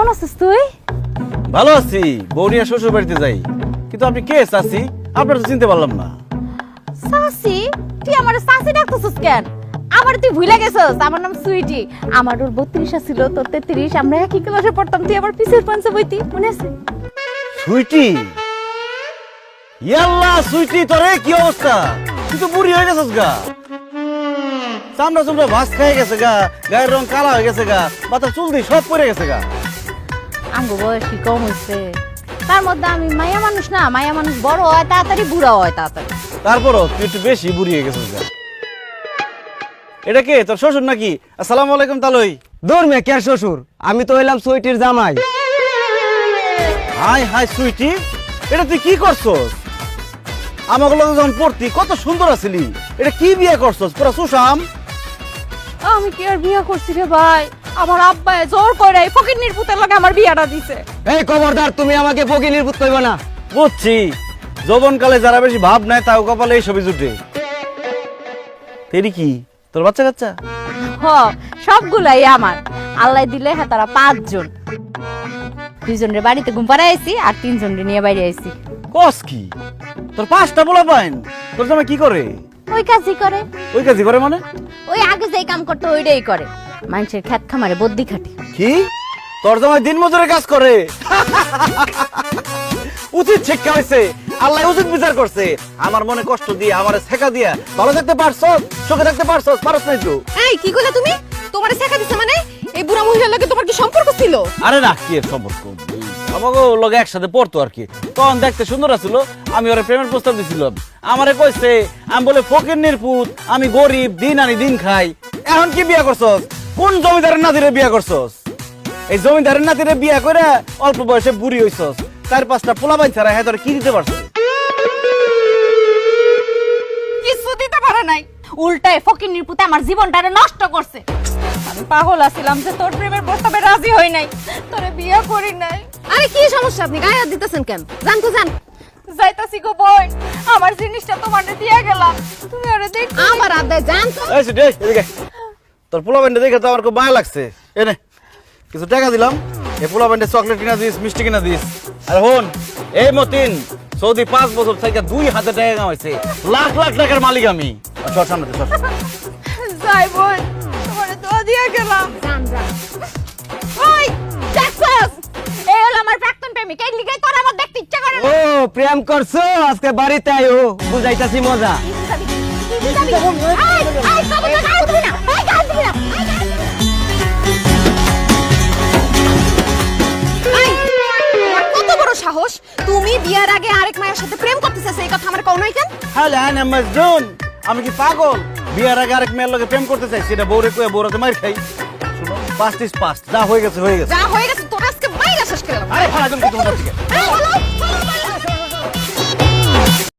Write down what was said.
কেমন আছিস তুই? ভালো আছি, বৌরিয়া শ্বশুর বাড়িতে যাই। কিন্তু আপনি কে চাচি? আপনার তো চিনতে পারলাম না। সাসি? তুই আমার সাসি ডাকতেছিস কেন? আমার তুই ভুলে গেছিস, আমার নাম সুইটি। আমার ওর 32 ছিল, তোর 33। আমরা একই ক্লাসে পড়তাম, তুই আমার পিছের পাঞ্চে বইতি, মনে আছে? সুইটি, ইয়াল্লা সুইটি, তোরে কি অবস্থা? তুই তো বুড়ি হয়ে গেছিস গা। চামড়া চামড়া ভাস খেয়ে গেছে গা, গায়ের রং কালা হয়ে গেছে গা, মাথা চুল দিয়ে সব পড়ে গেছে গা। আমগো বয়স কি কম হয়েছে? তার মধ্যে আমি মায়া মানুষ না, মায়া মানুষ বড় হয় তাড়াতাড়ি, বুড়া হয় তাড়াতাড়ি। তারপরও তুই একটু বেশি বুড়ি হয়ে গেছিস গা। এটা কে, তোর শ্বশুর নাকি? আসসালামু আলাইকুম তালই। দূর মে কে শ্বশুর, আমি তো হইলাম সুইটির জামাই। হাই হাই সুইটি, এটা তুই কি করছস? আমাকে লগে যখন পড়তি কত সুন্দর আছিলি, এটা কি বিয়ে করছস? পুরা সুশাম। আমি কি আর বিয়ে করছি রে ভাই? আমার আব্বা জোর করে এই ফকিন্নির পুতের লগে আমার বিয়াটা দিছে। এই খবরদার, তুমি আমাকে ফকিনির পুত কইবা না। বুঝছি, যৌবনকালে যারা বেশি ভাব নেয় তাও কপালে এই ছবি জুটে। তেরি কি তোর বাচ্চা কাচ্চা? হ, সবগুলাই আমার। আল্লাহ দিলে হ্যাঁ তারা 5 জন। 2 জনের বাড়িতে ঘুম পাড়ায় আইছি আর 3 জনের নিয়ে বাইরে আইছি। কস কি? তোর 5টা পোলা পাইন? তোর জামাই কি করে? ওই কাজই করে। ওই কাজই করে মানে? ওই আগে যেই কাম করতে ওইটাই করে। মানুষের খেত খামারে বদ্যি খাটে। কি? তোর জামাই দিন মজুরে কাজ করে? উচিত শিক্ষা হয়েছে, আল্লাহ উচিত বিচার করছে। আমার মনে কষ্ট দিয়ে, আমারে শেখা দিয়া ভালো থাকতে পারছস, সুখে থাকতে পারছস, পারছ নাই তো? এই কি কইলা তুমি? তোমারে শেখা দিছে মানে? এই বুড়া মহিলার লগে তোমার কি সম্পর্ক ছিল? আরে না, কি এর সম্পর্ক? আমাকে লগে একসাথে পড়তো আর কি। তখন দেখতে সুন্দর আছিল, আমি ওরে প্রেমের প্রস্তাব দিছিলাম। আমারে কইছে আমি বলে ফকিন্নির পুত, আমি গরিব, দিন আনি দিন খাই। এখন কি বিয়া করছস? কোন জমিদারের নাতিরে বিয়া করছস? এই জমিদারের নাতিরে বিয়া করে অল্প বয়সে বুড়ি হইছস। 4-5টা পোলাপাইন ছাড়া হ্যাঁ তোর কি দিতে পারছিস? কিছু দিতে পারে নাই, উল্টায় ফকিন্নির পুতে আমার জীবনটারে নষ্ট করছে। আমি পাগল আছিলাম যে তোর প্রেমের প্রস্তাবে রাজি হই নাই, তোরে বিয়ে করি নাই। আরে কি সমস্যা, আপনি গায়ে হাত দিতেছেন কেন? জান তো জান। যাইতাছি গো বোন, আমার জিনিসটা তোমারে দিয়ে গেলাম, তুমি ওরে দেখ। আমার আদায় জান তো। এই সুটি, এদিকে। তোর পোলাপাইনটা দেখে তো আমার খুব মায়া লাগছে। এনে কিছু টাকা দিলাম, এই পোলাপাইনটা চকলেট কিনা দিস, মিষ্টি কিনা দিস। আর হন, এই মতিন সৌদি 5 বছর থেকে 2000 টাকা কামাইছে, লাখ লাখ টাকার মালিক আমি। সর সামনে সর। যাই বোন, তোমারে তো দিয়ে গেলাম। জান জান। ওই দেখছস, এই হলো আমার প্রাক্তন প্রেমিক, এই লিগাই তোর আমার দেখতে ইচ্ছা করে ও না। প্রেম করছো, আজকে বাড়িতে আইও, বুঝাইতাছি মজা। কত বড় সাহস, তুমি বিয়ার আগে আরেক মায়ের সাথে প্রেম করতেছিস, এই কথা আমার কও নাই কেন? হ্যালো হ্যাঁ মজনুন, আমি কি পাগল? বিয়ার আগে আরেক মেয়ের লগে প্রেম করতে চাই, সেটা বউরে কয়ে বউরাতে মার খাই। শুনো, পাস্ট ইজ পাস্ট, যা হয়ে গেছে হয়ে গেছে। যা হয়ে গেছে তোর আজকে মাইরা শেষ করে দিলাম। আরে ফালা তুমি তোমার থেকে। এই বলো